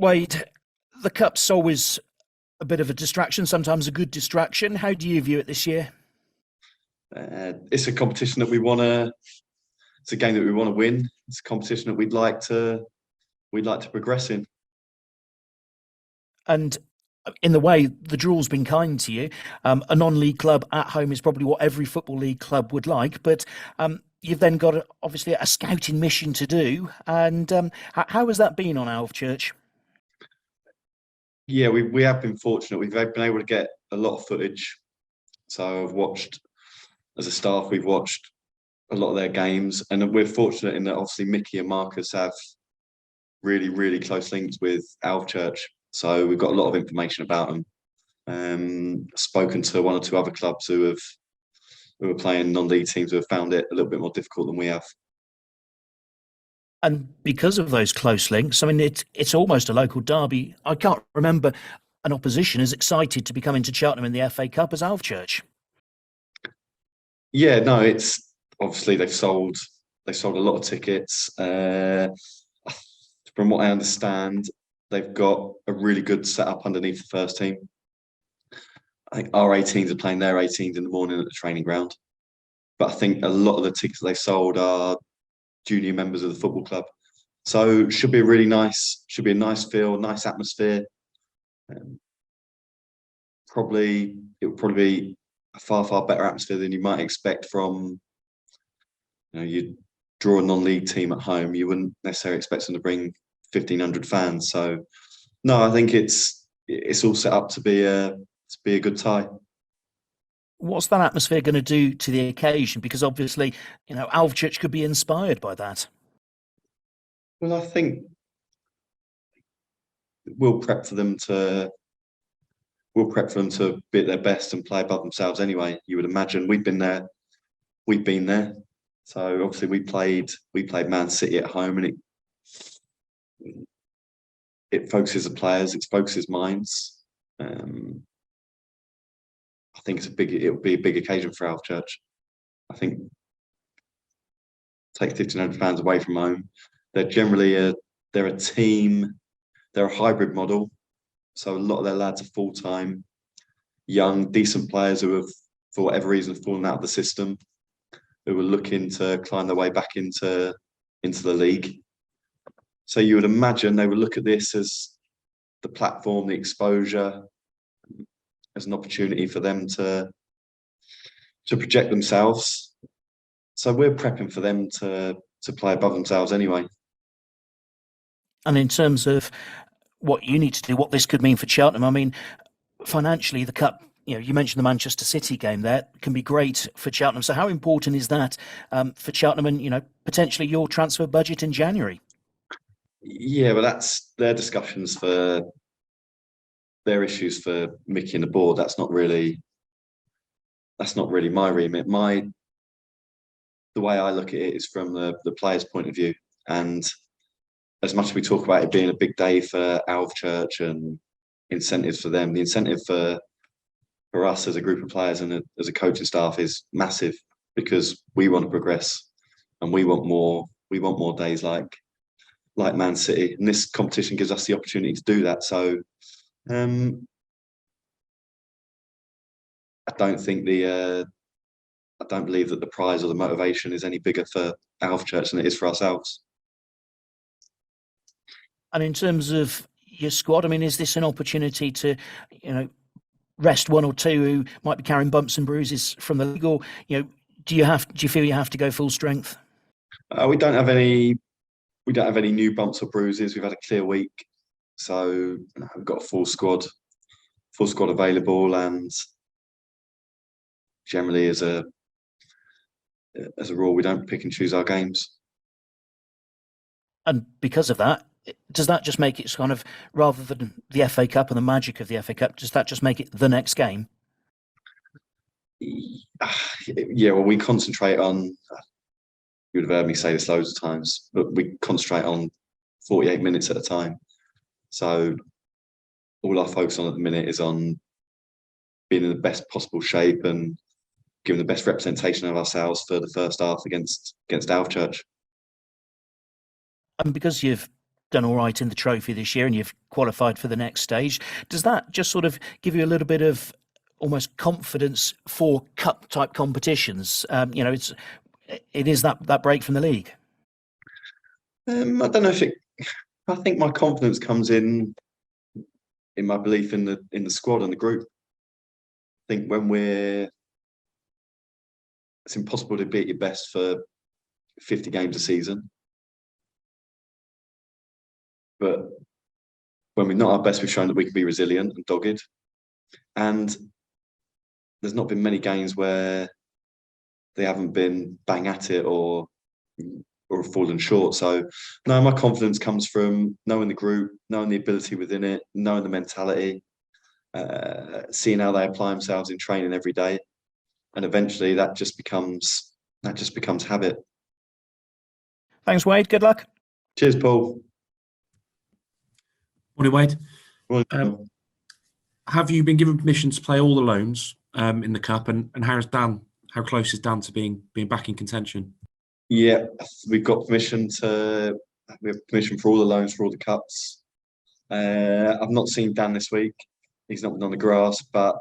Wade, the Cup's always a bit of a distraction, sometimes a good distraction. How do you view it this year? It's a competition that we want to. It's a game that we want to win. It's a competition that we'd like to progress in. And in the way, the draw's been kind to you. A non-league club at home is probably what every football league club would like, but you've then got obviously a scouting mission to do. And how has that been on Alvechurch? Yeah, we have been fortunate. We've been able to get a lot of footage. So I've watched, as a staff, we've watched a lot of their games, and we're fortunate in that obviously Mickey and Marcus have really, really close links with Alvechurch. So we've got a lot of information about them. Spoken to one or two other clubs who are playing non-league teams who have found it a little bit more difficult than we have. And because of those close links, I mean, it's almost a local derby. I can't remember an opposition as excited to be coming to Cheltenham in the FA Cup as Alvechurch. Yeah, no, it's obviously they've sold a lot of tickets. From what I understand, they've got a really good setup underneath the first team. I think our 18s are playing their 18s in the morning at the training ground. But I think a lot of the tickets they sold are junior members of the football club. So should be a nice feel, nice atmosphere. It would probably be a far better atmosphere than you might expect from, you draw a non-league team at home. You wouldn't necessarily expect them to bring 1,500 fans. So no, I think it's all set up to be a good tie. What's that atmosphere going to do to the occasion? Because obviously, Alvechurch could be inspired by that. Well, I think we'll prep for them to be at their best and play above themselves anyway. You would imagine we've been there. So obviously we played Man City at home, and it focuses the players, it focuses minds. I think it will be a big occasion for Alvechurch. I think take 1,500 fans away from home. They're generally they're a team. They're a hybrid model. So a lot of their lads are full-time, young, decent players who have, for whatever reason, fallen out of the system, who are looking to climb their way back into the league. So you would imagine they would look at this as the platform, the exposure, as an opportunity for them to project themselves. So we're prepping for them to play above themselves anyway. And in terms of what you need to do, what this could mean for Cheltenham, I mean, financially, the Cup, you mentioned the Manchester City game there, can be great for Cheltenham. So how important is that for Cheltenham and, potentially your transfer budget in January? Yeah, well, that's their discussions for their issues for Mickey and the board. That's not really my remit. The way I look at it is from the players' point of view. And as much as we talk about it being a big day for Alvechurch and incentives for them, the incentive for us as a group of players and as a coaching staff is massive, because we want to progress and we want more days like Man City. And this competition gives us the opportunity to do that. So I don't believe that the prize or the motivation is any bigger for Alvechurch than it is for ourselves. And in terms of your squad, I mean, is this an opportunity to, rest one or two who might be carrying bumps and bruises from the league, or do you feel you have to go full strength? We don't have any new bumps or bruises. We've had a clear week, so we've got a full squad available, and generally as a rule, we don't pick and choose our games. And because of that, does that just make it kind of, rather than the FA Cup and the magic of the FA Cup, does that just make it the next game? Yeah, well, we concentrate on, you would have heard me say this loads of times, but we concentrate on 48 minutes at a time. So all our focus on at the minute is on being in the best possible shape and giving the best representation of ourselves for the first half against Alvechurch. And because you've done all right in the trophy this year and you've qualified for the next stage. Does that just sort of give you a little bit of almost confidence for cup type competitions? It is that break from the league. I don't know if it. I think my confidence comes in my belief in the squad and the group. I think it's impossible to be at your best for 50 games a season, but when we're not our best, we've shown that we can be resilient and dogged. And there's not been many games where they haven't been bang at it or fallen short. So no, my confidence comes from knowing the group, knowing the ability within it, knowing the mentality, seeing how they apply themselves in training every day, and eventually that just becomes habit. Thanks, Wade. Good luck. Cheers, Paul. Morning, Wade. Morning. Have you been given permission to play all the loans in the cup, and how's Dan? How close is Dan to being back in contention? Yeah, we've got permission for all the loans for all the cups. I've not seen Dan this week. He's not been on the grass, but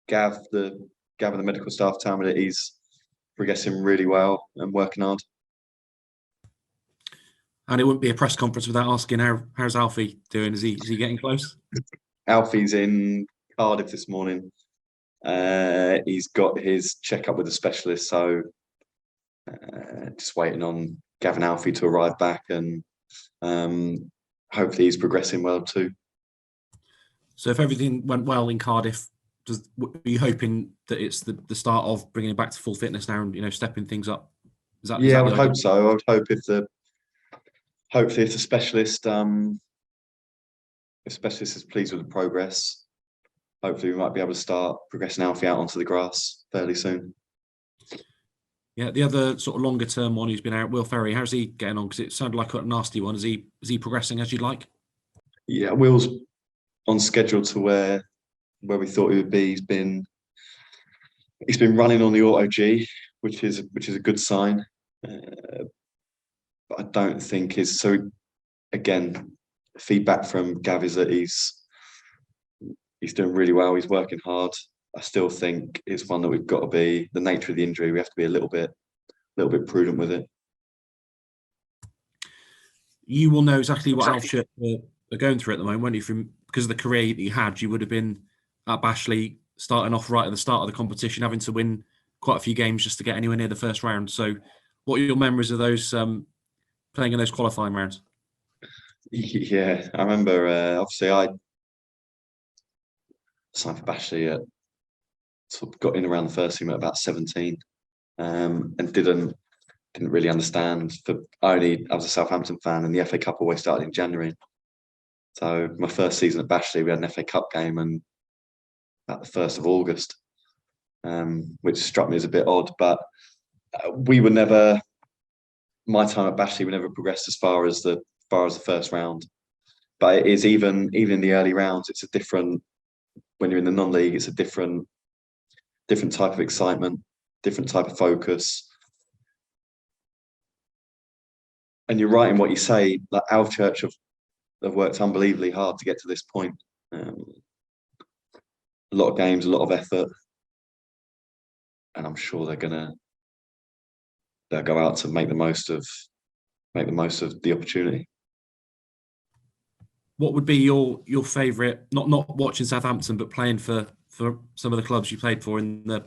Gav and the medical staff tell me that he's progressing really well and working hard. And it wouldn't be a press conference without asking how's Alfie doing? Is he getting close? Alfie's in Cardiff this morning. He's got his checkup with a specialist, so just waiting on Gav and Alfie to arrive back, and hopefully he's progressing well too. So if everything went well in Cardiff, are you hoping that it's the start of bringing him back to full fitness now and stepping things up? I would hope so. I would hope if the specialist is pleased with the progress, hopefully we might be able to start progressing Alfie out onto the grass fairly soon. Yeah, the other sort of longer term one who's been out, Will Ferry, how's he getting on? Because it sounded like a nasty one. Is he progressing as you'd like? Yeah, Will's on schedule to where we thought he would be. He's been running on the Auto G, which is a good sign. But I don't think again, feedback from Gav is that he's doing really well. He's working hard. I still think it's one that we've got to be, the nature of the injury, we have to be a little bit prudent with it. You will know exactly what Alvechurch are going through at the moment, won't you? Because of the career that you had, you would have been at Bashley starting off right at the start of the competition, having to win quite a few games just to get anywhere near the first round. So what are your memories of those playing in those qualifying rounds? Yeah, I remember obviously I signed for Bashley at sort of got in around the first team at about 17, and didn't really understand. I was a Southampton fan, and the FA Cup always started in January. So my first season at Bashley, we had an FA Cup game and at the 1st of August, which struck me as a bit odd. But my time at Bashley, we never progressed as far as the first round. But it is even in the early rounds, it's a different. When you're in the non-league, it's a different type of excitement, different type of focus. And you're right in what you say. Like Alvechurch have worked unbelievably hard to get to this point. A lot of games, a lot of effort, and I'm sure they'll go out to make the most of the opportunity. What would be your favourite? Not watching Southampton, but playing for some of the clubs you played for in the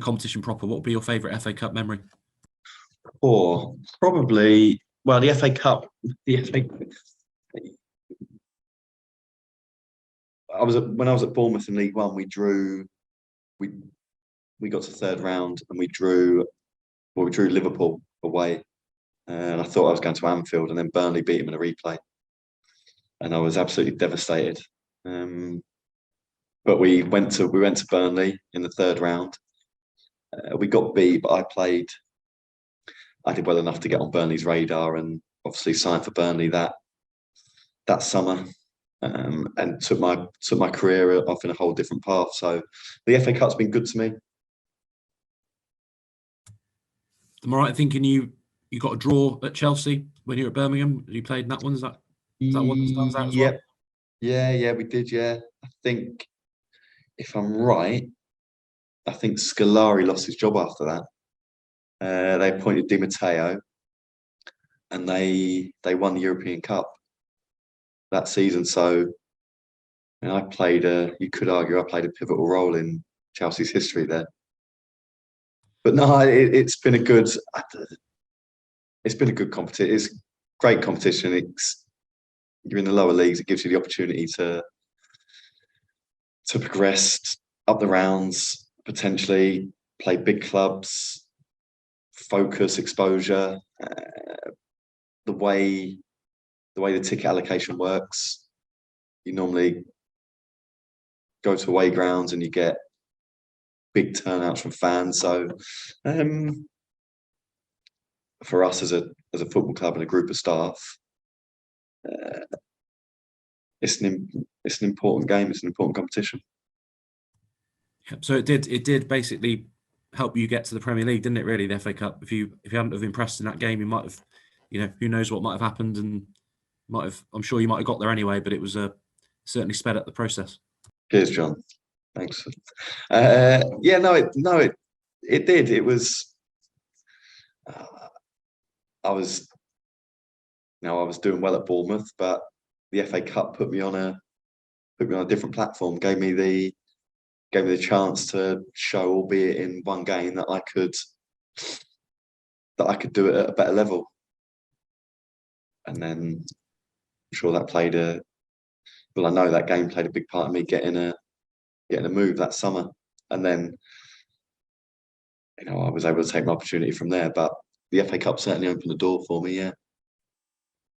competition proper. What would be your favourite FA Cup memory? Or probably, well, the FA Cup. When I was at Bournemouth in League One, we drew. We got to third round and we drew Liverpool away, and I thought I was going to Anfield, and then Burnley beat him in a replay, and I was absolutely devastated. But we went to Burnley in the third round. We got beat, but I did well enough to get on Burnley's radar, and obviously signed for Burnley that summer, and took my career off in a whole different path. So the FA Cup's been good to me. Am I right in thinking you got a draw at Chelsea when you were at Birmingham? You played in that one. Is that one that stands out as well? Yeah, we did. Yeah, I think if I'm right, I think Scolari lost his job after that. They appointed Di Matteo, and they won the European Cup that season. So, I played you could argue I played a pivotal role in Chelsea's history there. But no, it's been a good competition. It's great competition. You're in the lower leagues. It gives you the opportunity to progress up the rounds, potentially play big clubs, focus, exposure. The way the ticket allocation works, you normally go to away grounds and you get big turnouts from fans. So, for us as a football club and a group of staff, it's an important game. It's an important competition. So it did basically help you get to the Premier League, didn't it? Really, the FA Cup. If you hadn't have impressed in that game, you might have, who knows what might have happened, and I'm sure you might have got there anyway. But it was certainly sped up the process. Cheers, John. Thanks. Yeah, it did. It was. I was doing well at Bournemouth, but the FA Cup put me on a different platform. Gave me the chance to show, albeit in one game, that I could do it at a better level. And then I'm sure that played I know that game played a big part in me getting a move that summer. And then, I was able to take my opportunity from there. But the FA Cup certainly opened the door for me, yeah.